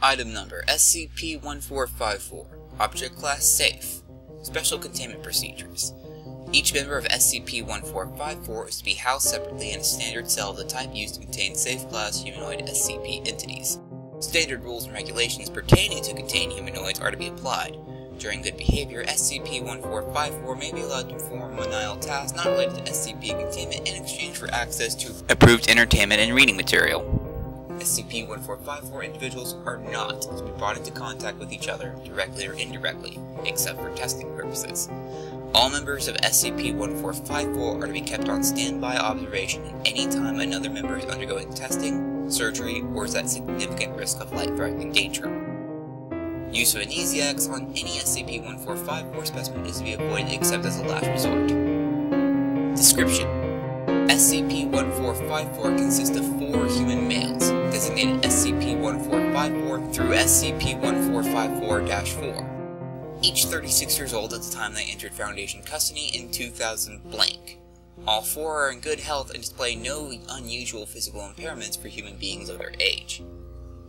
Item number SCP-1454. Object Class Safe. Special Containment Procedures. Each member of SCP-1454 is to be housed separately in a standard cell of the type used to contain safe-class humanoid SCP entities. Standard rules and regulations pertaining to contained humanoids are to be applied. During good behavior, SCP-1454 may be allowed to perform menial tasks not related to SCP containment in exchange for access to approved entertainment and reading material. SCP-1454 individuals are not to be brought into contact with each other, directly or indirectly, except for testing purposes. All members of SCP-1454 are to be kept on standby observation at any time another member is undergoing testing, surgery, or is at significant risk of life-threatening danger. Use of amnesiacs on any SCP-1454 specimen is to be avoided except as a last resort. Description: SCP-1454 consists of 4 human males, designated SCP-1454 through SCP-1454-4, each 36 years old at the time they entered Foundation custody in 2000 blank. All 4 are in good health and display no unusual physical impairments for human beings of their age.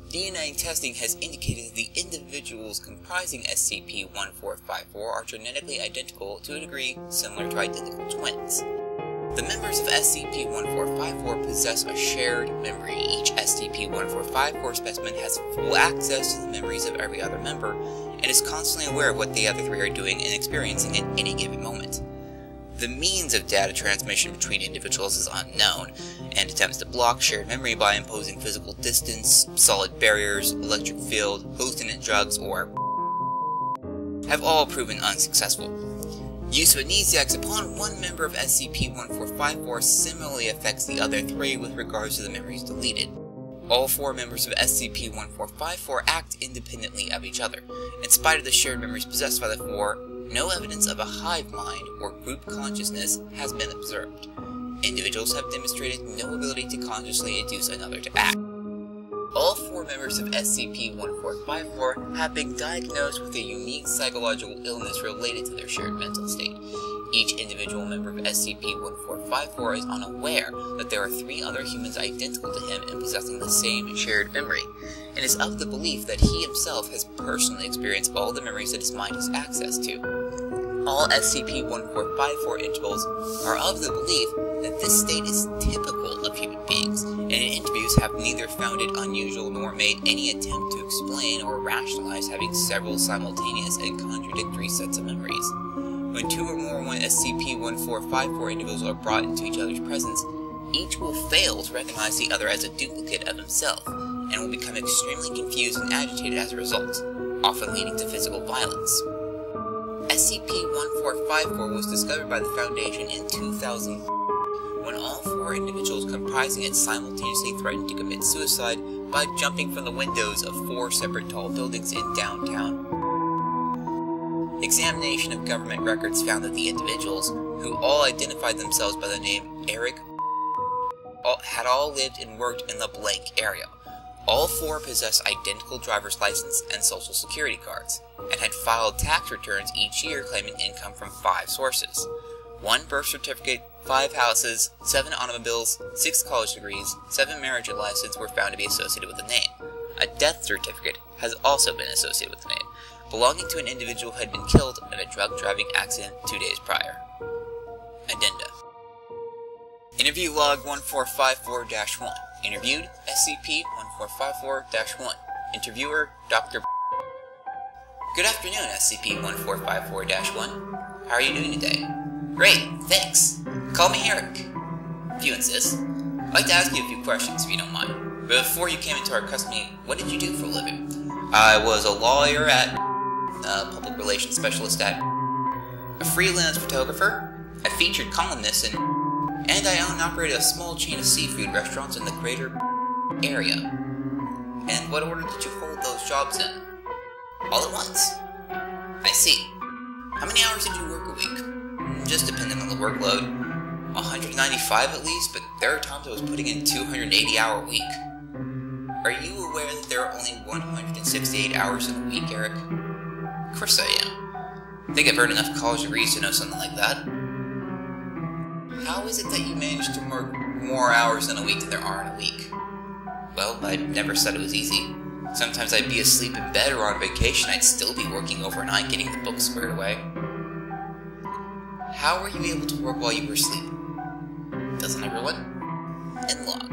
DNA testing has indicated that the individuals comprising SCP-1454 are genetically identical to a degree similar to identical twins. The members of SCP-1454 possess a shared memory. Each SCP-1454 specimen has full access to the memories of every other member, and is constantly aware of what the other 3 are doing and experiencing at any given moment. The means of data transmission between individuals is unknown, and attempts to block shared memory by imposing physical distance, solid barriers, electric field, hallucinant drugs, or have all proven unsuccessful. Use of amnesiacs upon one member of SCP-1454 similarly affects the other 3 with regards to the memories deleted. All 4 members of SCP-1454 act independently of each other. In spite of the shared memories possessed by the 4, no evidence of a hive mind or group consciousness has been observed. Individuals have demonstrated no ability to consciously induce another to act. All 4 members of SCP-1454 have been diagnosed with a unique psychological illness related to their shared mental state. Each individual member of SCP-1454 is unaware that there are 3 other humans identical to him and possessing the same shared memory, and is of the belief that he himself has personally experienced all the memories that his mind has access to. All SCP-1454 individuals are of the belief that this state is typical of human beings, and in interviews have neither found it unusual nor made any attempt to explain or rationalize having several simultaneous and contradictory sets of memories. When 2 or more SCP-1454 individuals are brought into each other's presence, each will fail to recognize the other as a duplicate of himself, and will become extremely confused and agitated as a result, often leading to physical violence. SCP-1454 was discovered by the Foundation in 2000, when all 4 individuals comprising it simultaneously threatened to commit suicide by jumping from the windows of 4 separate tall buildings in downtown. Examination of government records found that the individuals, who all identified themselves by the name Eric, had all lived and worked in the blank area. All 4 possess identical driver's license and social security cards, and had filed tax returns each year claiming income from 5 sources. 1 birth certificate, 5 houses, 7 automobiles, 6 college degrees, 7 marriage and license were found to be associated with the name. A death certificate has also been associated with the name, belonging to an individual who had been killed in a drug-driving accident 2 days prior. Addenda. Interview Log 1454-1. Interviewed, SCP-1454-1. Interviewer, Dr. Good afternoon, SCP-1454-1. How are you doing today? Great, thanks. Call me Eric, if you insist. I'd like to ask you a few questions, if you don't mind. But before you came into our custody, what did you do for a living? I was a lawyer at, a public relations specialist at, a freelance photographer, a featured columnist, and I own and operate a small chain of seafood restaurants in the greater area. And what order did you hold those jobs in? All at once. I see. How many hours did you work a week? Just depending on the workload. 195 at least, but there are times I was putting in 280-hour week. Are you aware that there are only 168 hours in a week, Eric? Of course I am. I think I've earned enough college degrees to know something like that. How is it that you manage to work more hours in a week than there are in a week? Well, I never said it was easy. Sometimes I'd be asleep in bed or on vacation, I'd still be working overnight getting the books squared away. How were you able to work while you were asleep? Doesn't everyone? End log.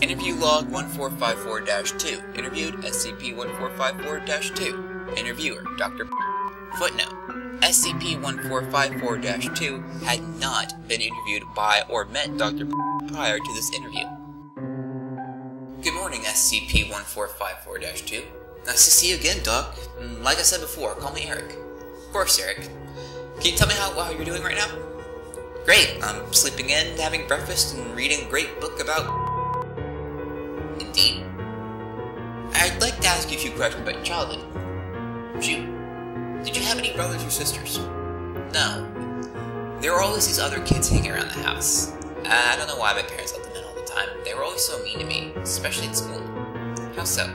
Interview log 1454-2. Interviewed SCP-1454-2. Interviewer, Dr. Footnote. SCP-1454-2 had not been interviewed by or met Dr. prior to this interview. Good morning, SCP-1454-2. Nice to see you again, Doc. Like I said before, call me Eric. Of course, Eric. Can you tell me how you're doing right now? Great. I'm sleeping in, having breakfast, and reading a great book about... Indeed. I'd like to ask you a few questions about your childhood. Shoot. Did you have any brothers or sisters? No. There were always these other kids hanging around the house. I don't know why my parents let them in all the time. They were always so mean to me, especially at school. How so?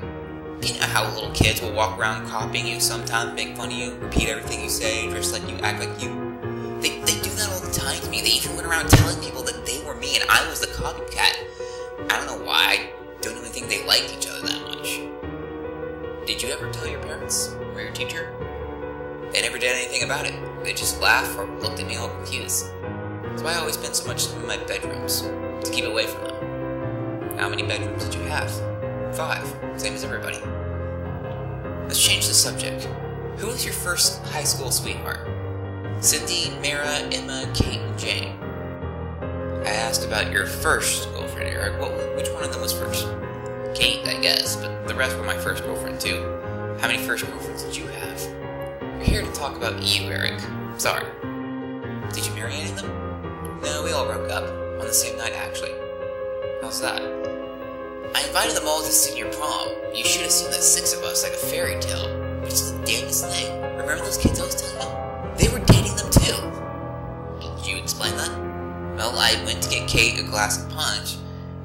You know how little kids will walk around copying you sometimes, make fun of you, repeat everything you say, dress like you, act like you? They do that all the time to me. They even went around telling people that they were me and I was the copycat. I don't know why. I don't even think they liked each other that much. Did you ever tell your parents or your teacher? They never did anything about it. They just laughed or looked at me all confused. That's why I always spent so much time in my bedrooms, to keep away from them. How many bedrooms did you have? 5, same as everybody. Let's change the subject. Who was your first high school sweetheart? Cindy, Mara, Emma, Kate, and Jane. I asked about your first girlfriend, Eric. Which one of them was first? Kate, I guess, but the rest were my first girlfriend too. How many first girlfriends did you have? We're here to talk about you, Eric. Sorry. Did you marry any of them? No, we all broke up. On the same night, actually. How's that? I invited them all to senior prom. You should have seen the 6 of us like a fairy tale. Which is the damnedest thing. Remember those kids I was telling you? They were dating them too. Did you explain that? Well, I went to get Kate a glass of punch,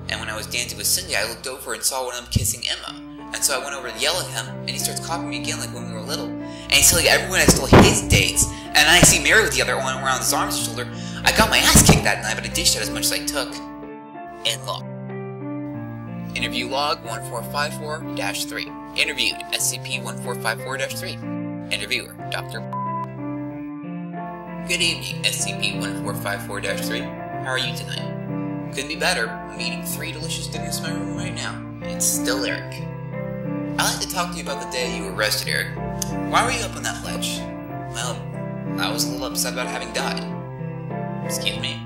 and when I was dancing with Cindy, I looked over and saw one of them kissing Emma. And so I went over to yell at him, and he starts copying me again like when we were little. And he's telling everyone I stole his dates, and I see Mary with the other one around his arms and shoulder. I got my ass kicked that night, but I dished out as much as I took. End log. Interview log 1454-3. Interviewed SCP-1454-3. Interviewer, Dr. Good evening, SCP-1454-3. How are you tonight? Couldn't be better. I'm eating 3 delicious dinners in my room right now. It's still Eric. I'd like to talk to you about the day you were arrested, Eric. Why were you up on that ledge? Well, I was a little upset about having died. Excuse me?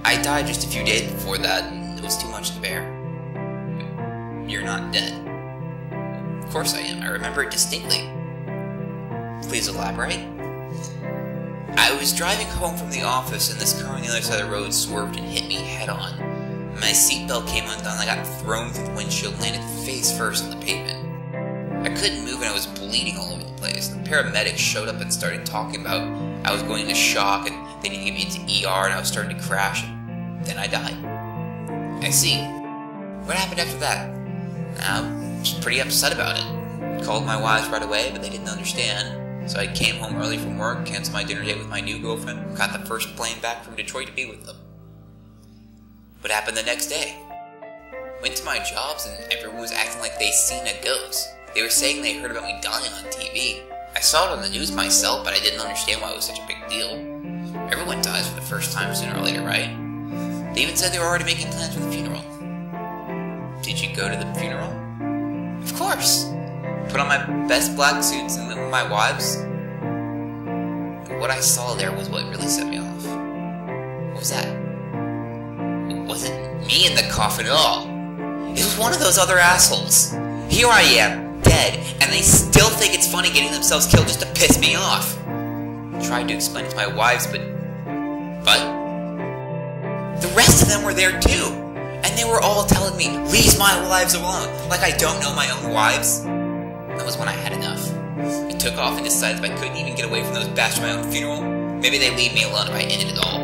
I died just a few days before that, and it was too much to bear. You're not dead. Of course I am. I remember it distinctly. Please elaborate. I was driving home from the office, and this car on the other side of the road swerved and hit me head-on. My seatbelt came undone, and I got thrown through the windshield and landed face first on the pavement. I couldn't move, and I was bleeding all over the place. The paramedics showed up and started talking about I was going into shock, and they needed to get me into ER, and I was starting to crash, and then I died. I see. What happened after that? I was pretty upset about it. Called my wives right away, but they didn't understand. So I came home early from work, canceled my dinner date with my new girlfriend, got the first plane back from Detroit to be with them. What happened the next day? Went to my jobs and everyone was acting like they'd seen a ghost. They were saying they heard about me dying on TV. I saw it on the news myself, but I didn't understand why it was such a big deal. Everyone dies for the first time sooner or later, right? They even said they were already making plans for the funeral. Did you go to the funeral? Of course! Put on my best black suits and went with my wives. But what I saw there was what really set me off. What was that? It wasn't me in the coffin at all. It was one of those other assholes. Here I am, dead, and they still think it's funny getting themselves killed just to piss me off. I tried to explain it to my wives, but the rest of them were there too. And they were all telling me, leave my wives alone, like I don't know my own wives. That was when I had enough. I took off and decided if I couldn't even get away from those bastards at my own funeral, maybe they'd leave me alone if I ended it all.